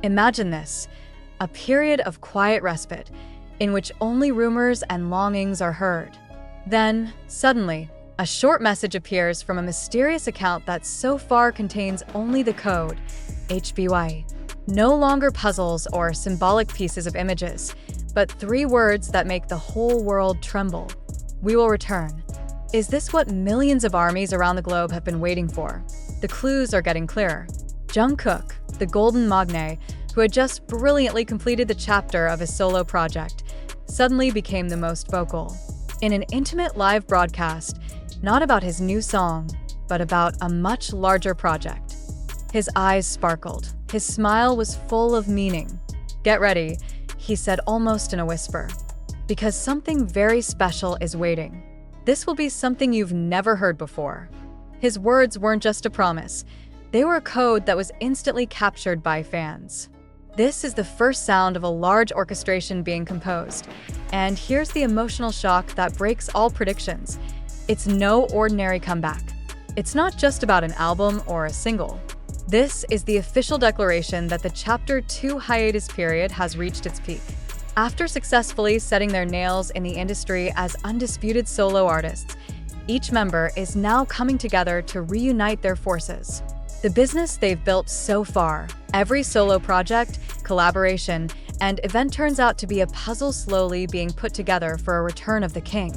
Imagine this, a period of quiet respite in which only rumors and longings are heard. Then, suddenly, a short message appears from a mysterious account that so far contains only the code, HBYE. No longer puzzles or symbolic pieces of images, but 3 words that make the whole world tremble. We will return. Is this what millions of armies around the globe have been waiting for? The clues are getting clearer. Jungkook, the golden magne, who had just brilliantly completed the chapter of his solo project, suddenly became the most vocal. In an intimate live broadcast, not about his new song, but about a much larger project. His eyes sparkled. His smile was full of meaning. "Get ready," he said almost in a whisper, "because something very special is waiting. This will be something you've never heard before." His words weren't just a promise. They were a code that was instantly captured by fans. This is the first sound of a large orchestration being composed. And here's the emotional shock that breaks all predictions. It's no ordinary comeback. It's not just about an album or a single. This is the official declaration that the Chapter 2 hiatus period has reached its peak. After successfully setting their nails in the industry as undisputed solo artists, each member is now coming together to reunite their forces. The business they've built so far, every solo project, collaboration, and event turns out to be a puzzle slowly being put together for a return of the king.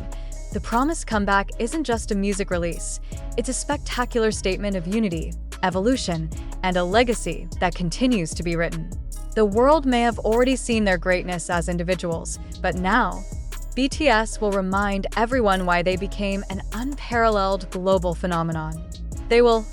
The promised comeback isn't just a music release, it's a spectacular statement of unity, evolution, and a legacy that continues to be written. The world may have already seen their greatness as individuals, but now, BTS will remind everyone why they became an unparalleled global phenomenon. They will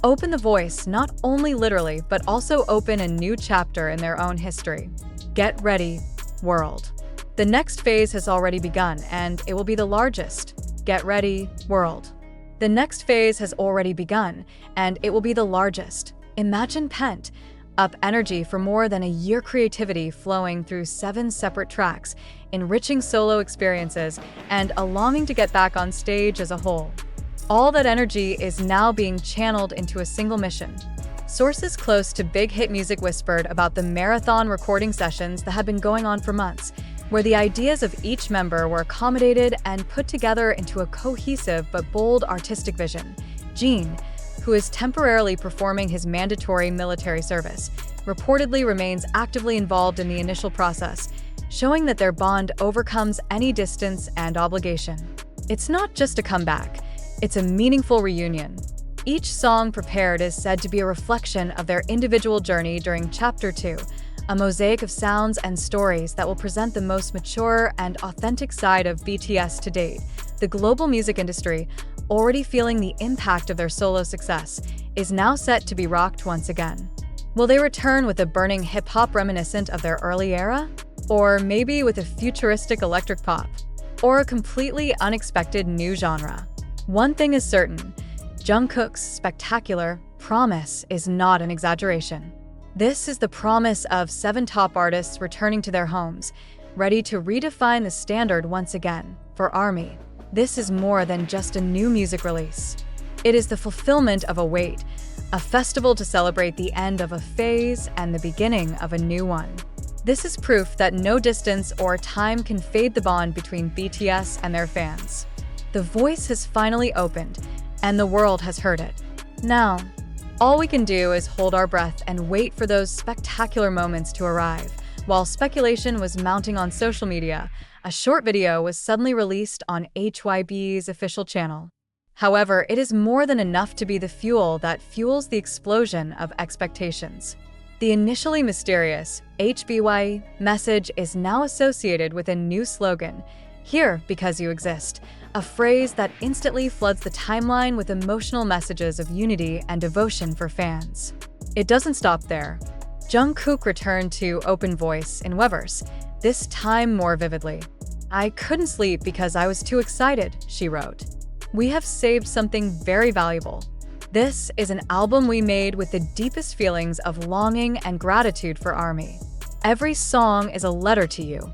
open the voice not only literally, but also open a new chapter in their own history. Get ready, world. The next phase has already begun, and it will be the largest. Get ready, world. The next phase has already begun, and it will be the largest. Imagine pent up energy for more than a year, creativity flowing through 7 separate tracks, enriching solo experiences, and a longing to get back on stage as a whole. All that energy is now being channeled into a single mission. Sources close to Big Hit Music whispered about the marathon recording sessions that had been going on for months, where the ideas of each member were accommodated and put together into a cohesive but bold artistic vision. Jeon, who is temporarily performing his mandatory military service, reportedly remains actively involved in the initial process, showing that their bond overcomes any distance and obligation. It's not just a comeback, it's a meaningful reunion. Each song prepared is said to be a reflection of their individual journey during Chapter 2, a mosaic of sounds and stories that will present the most mature and authentic side of BTS to date. The global music industry, already feeling the impact of their solo success, is now set to be rocked once again. Will they return with a burning hip-hop reminiscent of their early era? Or maybe with a futuristic electric pop? Or a completely unexpected new genre? One thing is certain, Jungkook's spectacular promise is not an exaggeration. This is the promise of 7 top artists returning to their homes, ready to redefine the standard once again. For ARMY, this is more than just a new music release. It is the fulfillment of a wait, a festival to celebrate the end of a phase and the beginning of a new one. This is proof that no distance or time can fade the bond between BTS and their fans. The voice has finally opened, and the world has heard it. Now, all we can do is hold our breath and wait for those spectacular moments to arrive. While speculation was mounting on social media, a short video was suddenly released on HBYE's official channel. However, it is more than enough to be the fuel that fuels the explosion of expectations. The initially mysterious HBYE message is now associated with a new slogan, "Here because you exist," a phrase that instantly floods the timeline with emotional messages of unity and devotion for fans. It doesn't stop there. Jungkook returned to Open Voice in Weverse, this time more vividly. "I couldn't sleep because I was too excited," she wrote. "We have saved something very valuable. This is an album we made with the deepest feelings of longing and gratitude for ARMY. Every song is a letter to you."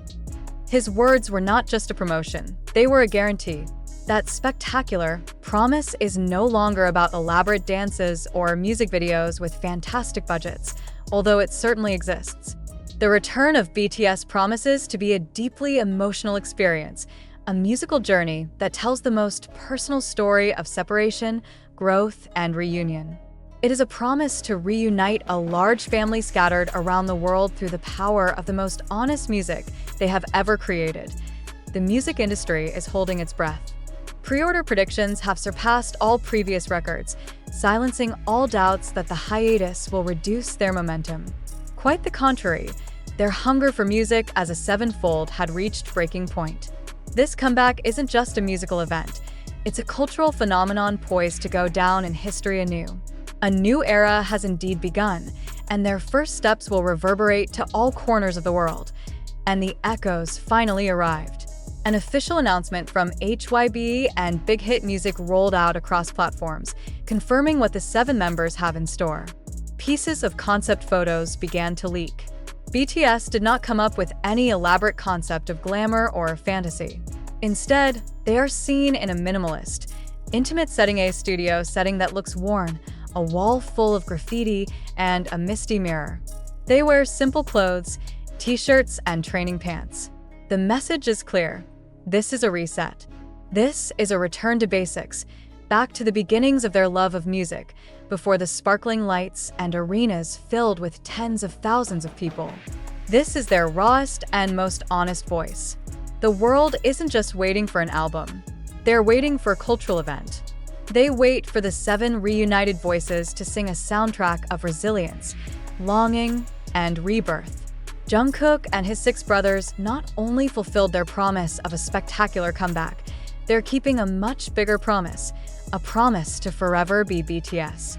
His words were not just a promotion, they were a guarantee. That spectacular promise is no longer about elaborate dances or music videos with fantastic budgets, although it certainly exists. The return of BTS promises to be a deeply emotional experience, a musical journey that tells the most personal story of separation, growth, and reunion. It is a promise to reunite a large family scattered around the world through the power of the most honest music they have ever created. The music industry is holding its breath. Pre-order predictions have surpassed all previous records, silencing all doubts that the hiatus will reduce their momentum. Quite the contrary, their hunger for music as a sevenfold had reached breaking point. This comeback isn't just a musical event, it's a cultural phenomenon poised to go down in history anew. A new era has indeed begun, and their first steps will reverberate to all corners of the world. And the echoes finally arrived. An official announcement from HBYE and Big Hit Music rolled out across platforms, confirming what the 7 members have in store. Pieces of concept photos began to leak. BTS did not come up with any elaborate concept of glamour or fantasy. Instead, they are seen in a minimalist, intimate setting, a studio setting that looks worn, a wall full of graffiti, and a misty mirror. They wear simple clothes, t-shirts, and training pants. The message is clear. This is a reset. This is a return to basics, back to the beginnings of their love of music, before the sparkling lights and arenas filled with tens of thousands of people. This is their rawest and most honest voice. The world isn't just waiting for an album. They're waiting for a cultural event. They wait for the 7 reunited voices to sing a soundtrack of resilience, longing, and rebirth. Jungkook and his 6 brothers not only fulfilled their promise of a spectacular comeback, they're keeping a much bigger promise, a promise to forever be BTS.